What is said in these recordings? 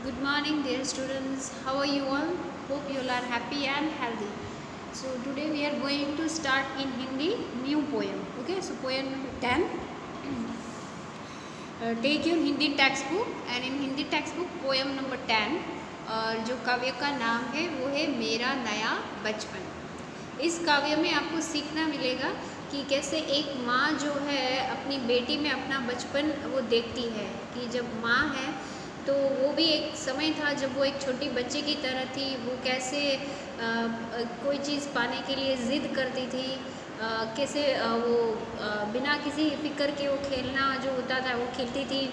Good morning, dear students. How are you all? Hope you all are happy and healthy. So today we are going to start in Hindi new poem. Okay, so poem number 10. Take your Hindi textbook and in Hindi textbook poem number 10 और जो काव्य का नाम है वो है मेरा नया बचपन। इस काव्य में आपको सीखना मिलेगा कि कैसे एक माँ जो है अपनी बेटी में अपना बचपन वो देखती है कि जब माँ है तो वो भी एक समय था जब वो एक छोटी बच्चे की तरह थी। वो कैसे कोई चीज़ पाने के लिए ज़िद करती थी, कैसे वो बिना किसी फ़िक्र के वो खेलना जो होता था वो खेलती थी।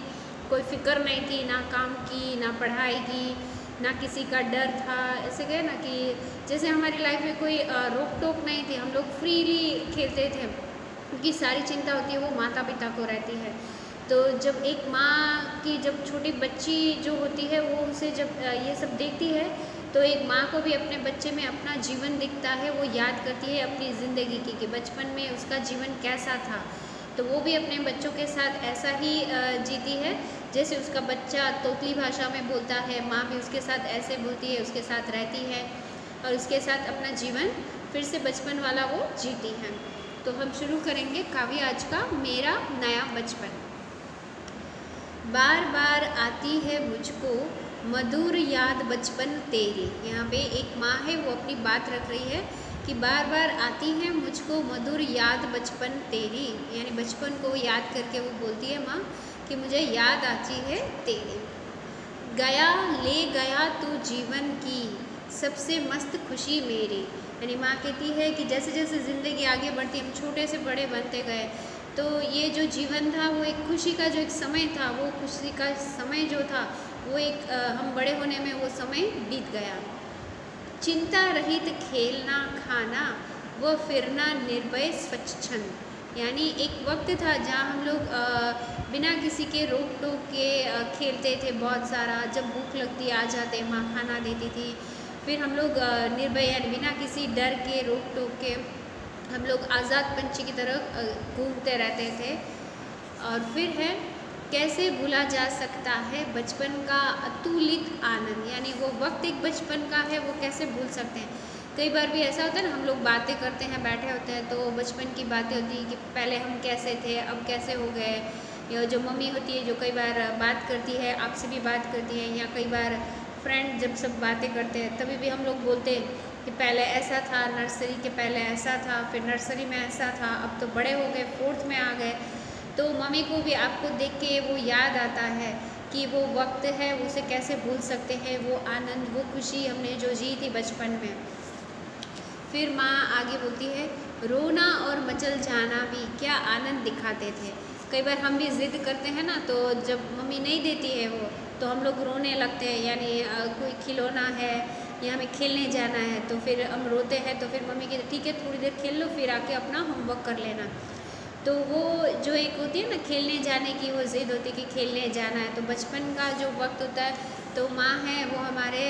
कोई फ़िक्र नहीं थी, ना काम की, ना पढ़ाई की, ना किसी का डर था। ऐसे कहे ना कि जैसे हमारी लाइफ में कोई रोक टोक नहीं थी, हम लोग फ्रीली खेलते थे क्योंकि सारी चिंता होती है वो माता पिता को रहती है। तो जब एक माँ की जब छोटी बच्ची जो होती है वो उसे जब ये सब देखती है तो एक माँ को भी अपने बच्चे में अपना जीवन दिखता है। वो याद करती है अपनी ज़िंदगी की कि बचपन में उसका जीवन कैसा था, तो वो भी अपने बच्चों के साथ ऐसा ही जीती है जैसे उसका बच्चा तोतली भाषा में बोलता है, माँ भी उसके साथ ऐसे बोलती है, उसके साथ रहती है और उसके साथ अपना जीवन फिर से बचपन वाला वो जीती है। तो हम शुरू करेंगे काव्य आज का मेरा नया बचपन। बार बार आती है मुझको मधुर याद बचपन तेरी। यहाँ पे एक माँ है वो अपनी बात रख रही है कि बार बार आती है मुझको मधुर याद बचपन तेरी, यानी बचपन को याद करके वो बोलती है माँ कि मुझे याद आती है तेरी। गया ले गया तू जीवन की सबसे मस्त खुशी मेरी, यानी माँ कहती है कि जैसे जैसे ज़िंदगी आगे बढ़ती हम छोटे से बड़े बनते गए तो ये जो जीवन था वो एक खुशी का जो एक समय था, वो खुशी का समय जो था वो एक हम बड़े होने में वो समय बीत गया। चिंता रहित खेलना खाना वो फिरना निर्भय स्वच्छंद, यानी एक वक्त था जहाँ हम लोग बिना किसी के रोक टोक के खेलते थे बहुत सारा। जब भूख लगती आ जाते माँ खाना देती थी, फिर हम लोग निर्भय यानी बिना किसी डर के रोक टोक के हम लोग आज़ाद पंछी की तरह घूमते रहते थे। और फिर है कैसे भूला जा सकता है बचपन का अतुलित आनंद, यानी वो वक्त एक बचपन का है वो कैसे भूल सकते हैं। कई बार भी ऐसा होता है ना, हम लोग बातें करते हैं बैठे होते हैं तो बचपन की बातें होती हैं कि पहले हम कैसे थे अब कैसे हो गए। या जो मम्मी होती है जो कई बार बात करती है, आपसे भी बात करती है, या कई बार फ्रेंड जब सब बातें करते हैं तभी भी हम लोग बोलते हैं कि पहले ऐसा था, नर्सरी के पहले ऐसा था, फिर नर्सरी में ऐसा था, अब तो बड़े हो गए, 4th में आ गए। तो मम्मी को भी आपको देख के वो याद आता है कि वो वक्त है उसे कैसे भूल सकते हैं, वो आनंद वो खुशी हमने जो जी थी बचपन में। फिर माँ आगे बोलती है रोना और मचल जाना भी क्या आनंद दिखाते थे। कई बार हम भी ज़िद करते हैं ना, तो जब मम्मी नहीं देती है वो तो हम लोग रोने लगते हैं, यानी कोई खिलौना है या हमें खेलने जाना है तो फिर हम रोते हैं। तो फिर मम्मी कहती ठीक है थोड़ी देर खेल लो फिर आके अपना होमवर्क कर लेना। तो वो जो एक होती है ना खेलने जाने की वो ज़िद होती है कि खेलने जाना है। तो बचपन का जो वक्त होता है तो माँ है वो हमारे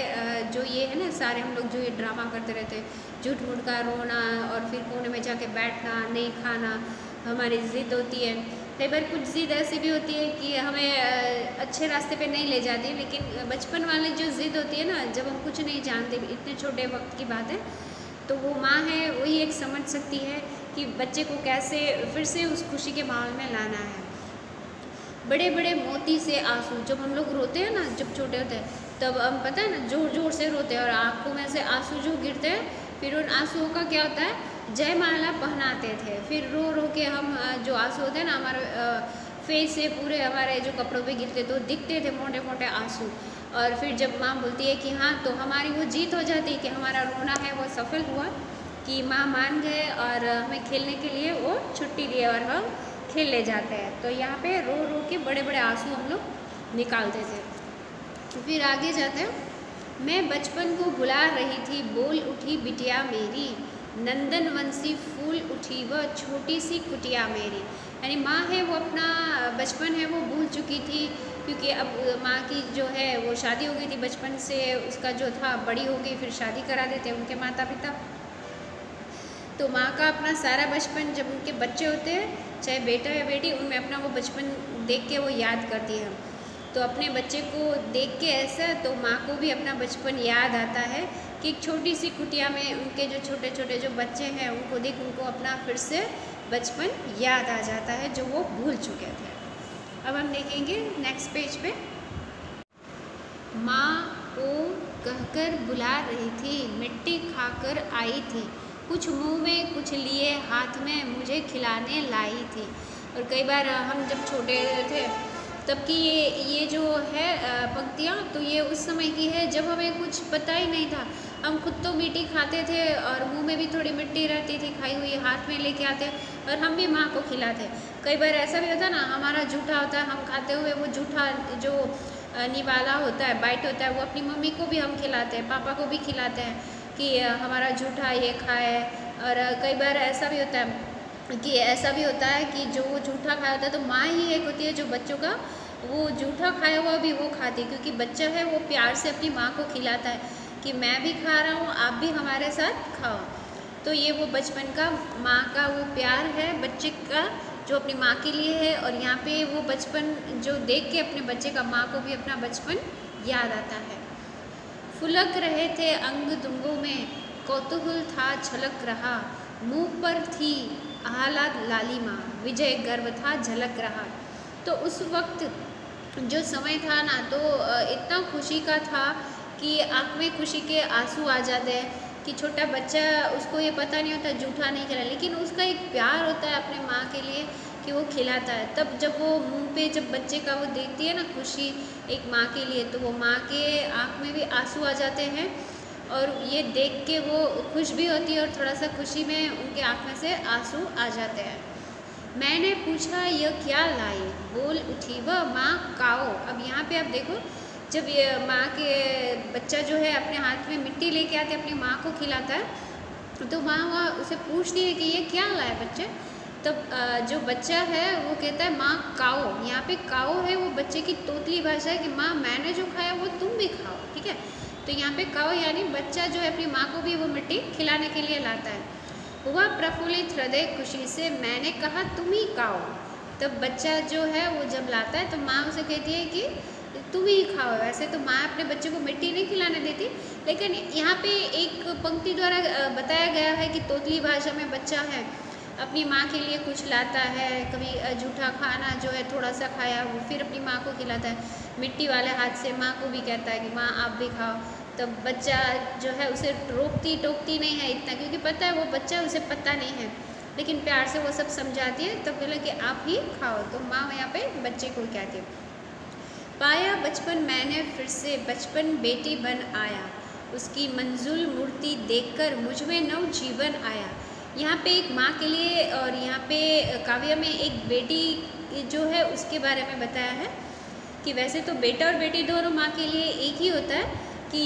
जो ये है ना सारे हम लोग जो ये ड्रामा करते रहते हैं, झूठ मूठ का रोना और फिर कोने में जाके बैठना, नहीं खाना, हमारी ज़िद होती है। कई बार कुछ ज़िद ऐसी भी होती है कि हमें अच्छे रास्ते पे नहीं ले जाती है, लेकिन बचपन वाली जो ज़िद होती है ना, जब हम कुछ नहीं जानते इतने छोटे वक्त की बात है, तो वो माँ है वही एक समझ सकती है कि बच्चे को कैसे फिर से उस खुशी के माहौल में लाना है। बड़े बड़े मोती से आंसू, जब हम लोग रोते हैं ना जब छोटे होते हैं तब हम पता है ना जोर जोर से रोते हैं और आँखों में से आंसू जो गिरते हैं, फिर उन आंसुओं का क्या होता है जयमाला पहनाते थे। फिर रो रो के हम जो आंसू होते हैं ना हमारे फेस से पूरे हमारे जो कपड़ों पे गिरते तो दिखते थे मोटे मोटे आंसू। और फिर जब माँ बोलती है कि हाँ, तो हमारी वो जीत हो जाती है कि हमारा रोना है वो सफल हुआ, कि माँ मान गए और हमें खेलने के लिए वो छुट्टी दिए और हम खेलने जाते हैं। तो यहाँ पे रो रो के बड़े बड़े आंसू हम लोग निकालते थे। फिर आगे जाते हैं मैं बचपन को भुला रही थी बोल उठी बिटिया मेरी, नंदन वंशी फूल उठी वह छोटी सी कुटिया मेरी, यानी माँ है वो अपना बचपन है वो भूल चुकी थी क्योंकि अब माँ की जो है वो शादी हो गई थी। बचपन से उसका जो था बड़ी हो गई, फिर शादी करा देते उनके माता पिता। तो माँ का अपना सारा बचपन जब उनके बच्चे होते हैं चाहे बेटा या बेटी, उनमें अपना वो बचपन देख के वो याद करती है। तो अपने बच्चे को देख के ऐसा तो माँ को भी अपना बचपन याद आता है कि एक छोटी सी कुटिया में उनके जो छोटे छोटे जो बच्चे हैं उनको देख उनको अपना फिर से बचपन याद आ जाता है जो वो भूल चुके थे। अब हम देखेंगे नेक्स्ट पेज पे। माँ को कहकर बुला रही थी, मिट्टी खाकर आई थी, कुछ मुंह में कुछ लिए हाथ में मुझे खिलाने लाई थी। और कई बार हम जब छोटे थे तब की ये जो है पंक्तियाँ तो ये उस समय की है जब हमें कुछ पता ही नहीं था। हम खुद तो मिट्टी खाते थे और मुंह में भी थोड़ी मिट्टी रहती थी खाई हुई, हाथ में लेके आते और हम भी माँ को खिलाते। कई बार ऐसा भी होता है ना, हमारा जूठा होता है, हम खाते हुए वो जूठा जो निवाला होता है, बाइट होता है, वो अपनी मम्मी को भी हम खिलाते हैं, पापा को भी खिलाते हैं कि हमारा जूठा ये खाए। और कई बार ऐसा भी होता है कि ऐसा भी होता है कि जो वो जूठा खाया होता है तो माँ ही एक होती है जो बच्चों का वो जूठा खाया हुआ भी वो खाती है, क्योंकि बच्चा है वो प्यार से अपनी माँ को खिलाता है कि मैं भी खा रहा हूँ, आप भी हमारे साथ खाओ। तो ये वो बचपन का माँ का वो प्यार है बच्चे का जो अपनी माँ के लिए है। और यहाँ पे वो बचपन जो देख के अपने बच्चे का माँ को भी अपना बचपन याद आता है। फुलक रहे थे अंग दुंगों में, कौतूहल था छलक रहा, मुँह पर थी आह्लाद लालिमा, विजय गर्व था झलक रहा। तो उस वक्त जो समय था ना तो इतना खुशी का था कि आँख में खुशी के आंसू आ जाते हैं कि छोटा बच्चा उसको ये पता नहीं होता जूठा नहीं खिला, लेकिन उसका एक प्यार होता है अपने माँ के लिए कि वो खिलाता है। तब जब वो मुंह पे जब बच्चे का वो देखती है ना खुशी एक माँ के लिए, तो वो माँ के आँख में भी आंसू आ जाते हैं और ये देख के वो खुश भी होती है और थोड़ा सा खुशी में उनके आँख में से आंसू आ जाते हैं। मैंने पूछा यह क्या लाई, बोल उठी वह माँ काओ। अब यहाँ पे आप देखो जब ये माँ के बच्चा जो है अपने हाथ में मिट्टी लेके आते अपनी माँ को खिलाता है तो माँ वहाँ उसे पूछती है कि ये क्या लाए बच्चे। तब जो बच्चा है वो कहता है माँ काओ। यहाँ पे काओ है वो बच्चे की तोतली भाषा है कि माँ मैंने जो खाया वो तुम भी खाओ, ठीक है। तो यहाँ पे काओ यानी बच्चा जो है अपनी माँ को भी वो मिट्टी खिलाने के लिए लाता है। हुआ प्रफुल्लित हृदय खुशी से, मैंने कहा तुम ही खाओ। तब बच्चा जो है वो जब लाता है तो माँ उसे कहती है कि तुम ही खाओ। वैसे तो माँ अपने बच्चे को मिट्टी नहीं खिलाने देती, लेकिन यहाँ पे एक पंक्ति द्वारा बताया गया है कि तोतली भाषा में बच्चा है अपनी माँ के लिए कुछ लाता है, कभी जूठा खाना जो है थोड़ा सा खाया वो फिर अपनी माँ को खिलाता है मिट्टी वाले हाथ से, माँ को भी कहता है कि माँ आप भी खाओ। तब बच्चा जो है उसे रोकती टोकती नहीं है इतना, क्योंकि पता है वो बच्चा उसे पता नहीं है, लेकिन प्यार से वो सब समझाती है। तब बोला कि आप ही खाओ। तो माँ यहाँ पे बच्चे को कहती है। पाया बचपन मैंने फिर से, बचपन बेटी बन आया, उसकी मंजुल मूर्ति देखकर मुझ में नव जीवन आया। यहाँ पे एक माँ के लिए और यहाँ पे काव्य में एक बेटी जो है उसके बारे में बताया है कि वैसे तो बेटा और बेटी दोनों माँ के लिए एक ही होता है कि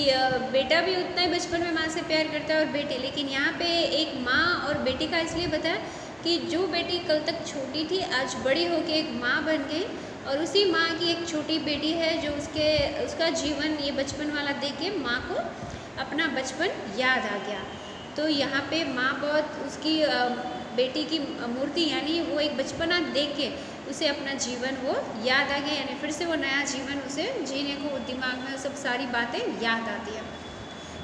बेटा भी उतना ही बचपन में माँ से प्यार करता है और बेटी, लेकिन यहाँ पे एक माँ और बेटी का इसलिए बताया कि जो बेटी कल तक छोटी थी आज बड़ी होकर एक माँ बन गई और उसी माँ की एक छोटी बेटी है जो उसका जीवन ये बचपन वाला देख के माँ को अपना बचपन याद आ गया। तो यहाँ पे माँ बहुत उसकी बेटी की मूर्ति यानी वो एक बचपना देख के उसे अपना जीवन वो याद आ गया, यानी फिर से वो नया जीवन उसे जीने को दिमाग में सब सारी बातें याद आती है।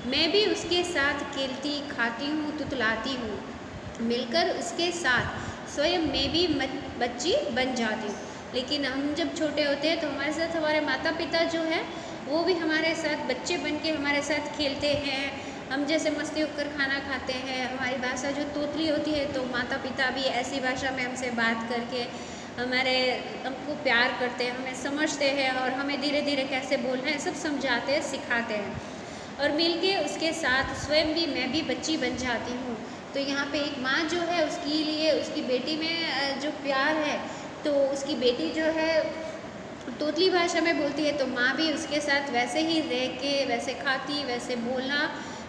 मैं भी उसके साथ खेलती खाती हूँ तुतलाती हूँ, मिलकर उसके साथ स्वयं मैं भी बच्ची बन जाती हूँ। लेकिन हम जब छोटे होते हैं तो हमारे साथ हमारे माता पिता जो है वो भी हमारे साथ बच्चे बन के हमारे साथ खेलते हैं, हम जैसे मस्ती होकर खाना खाते हैं। हमारी भाषा जो तोतली होती है तो माता पिता भी ऐसी भाषा में हमसे बात करके हमको प्यार करते हैं, हमें समझते हैं और हमें धीरे धीरे कैसे बोलना है सब समझाते हैं सिखाते हैं। और मिलके उसके साथ स्वयं भी मैं भी बच्ची बन जाती हूँ। तो यहाँ पे एक माँ जो है उसके लिए उसकी बेटी में जो प्यार है तो उसकी बेटी जो है तोतली भाषा में बोलती है तो माँ भी उसके साथ वैसे ही रह के वैसे खाती वैसे बोलना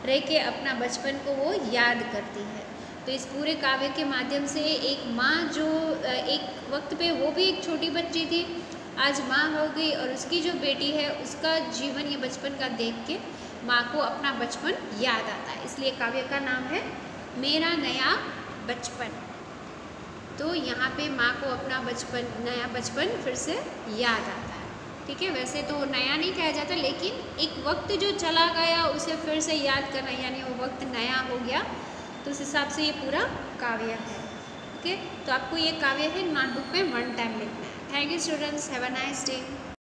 रह के अपना बचपन को वो याद करती है। तो इस पूरे काव्य के माध्यम से एक माँ जो एक वक्त पे वो भी एक छोटी बच्ची थी आज माँ हो गई और उसकी जो बेटी है उसका जीवन ये बचपन का देख के माँ को अपना बचपन याद आता है, इसलिए काव्य का नाम है मेरा नया बचपन। तो यहाँ पे माँ को अपना बचपन नया बचपन फिर से याद आता है। ठीक है, वैसे तो नया नहीं कहा जाता, लेकिन एक वक्त जो चला गया उसे फिर से याद करना, यानी वो वक्त नया हो गया, तो उस हिसाब से ये पूरा काव्य है। ओके, तो आपको ये काव्य है नोटबुक में 1 टाइम लिखना है। Thank you students, have a nice day.